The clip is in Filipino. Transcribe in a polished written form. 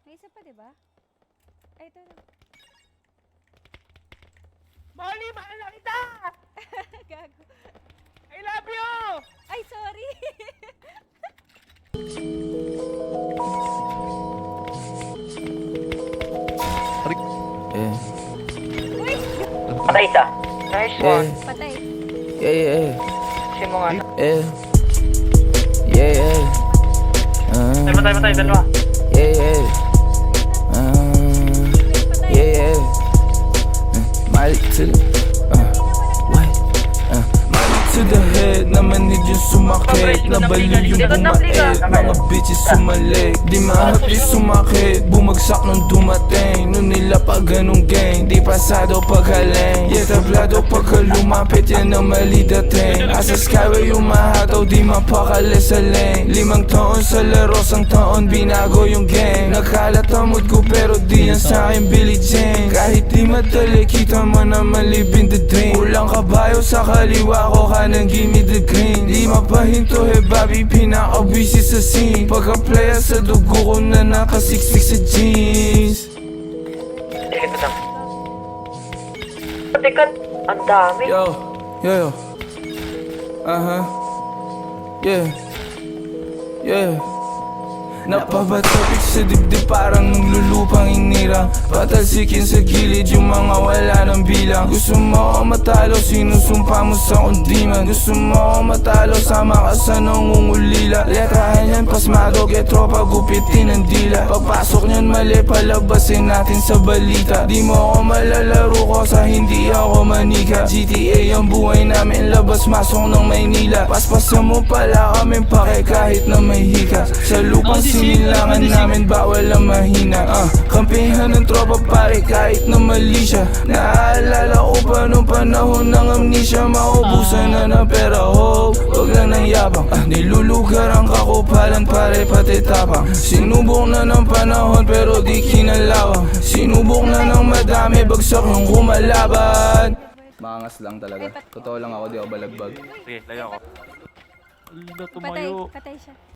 May isa pa, diba? Ay, ito na. Molly, mahal na kita! Gago. I love you! Ay, sorry! Yeah. Uy! Patay isa. Nice Yeah. one. Patay. Yeah, yeah, Kasi mo nga. yeah. Yeah, yeah. Patay, dalawa. Yeah, yeah. Patay. Yeah, yeah. Malik to the what? Malik to the head. Namanig yung sumakit. Nabaliw yung bumait. Mga bitches sumalik. Di mahapli sumakit. Bumagsak nung dumating. Nung nila pa ganong gang. Di pasado paghaling. Yeah, tablado pagka lumapit. Yan ang mali dating. Asa skyway yung mahataw. Di mapakali sa lane. 5 taon sa laro. 1 taon binago yung gang. Nakalat ang mood ko pero di yan sa'kin Billie Jean. Kahit di madali kita mo na malibing the dream. Kulang kabayo sa kaliwa ko ka nang give me the green. Di mapahinto he babi pinaka-busy sa scene. Pagka-playa sa dugo ko na nakasiksik sa jeans. Teka, ang dami. Yo, yo, yeah, yeah. Napabatapik sa dibdib parang naglulupang inirang. Patalsikin sa gilid yung mga wala ng bilang. Gusto mo ako matalo, sinusumpa mo sa kundiman. Gusto mo ako matalo, sama ka sa nangungulila. Letrahan yan pasmado, get tropa, gupitin ang dila. Pagpasok niyan mali, palabasin natin sa balita. Di mo ako malalaro ko sa hindi ako manika. GTA ang buhay namin, labas masok ng Maynila. Paspasan mo pala kaming pake kahit na may hika. Sa lupang sinilangan namin bawal ang mahina. Kampihan ng tropa pare kahit na mali siya. Naaalala ko pa nung panahon ng amnesia. Maubusan na ng pera, ho, wag lang ng yabang. Nilulugar ang kakupalan pare pati tapang. Sinubok na ng panahon pero di kinalawang. Sinubok na ng madami, bagsak yung kumalaban. Maangas lang talaga. Totoo lang ako, di ako balagbag. Sige, lagyan ko. Patay. Patay siya.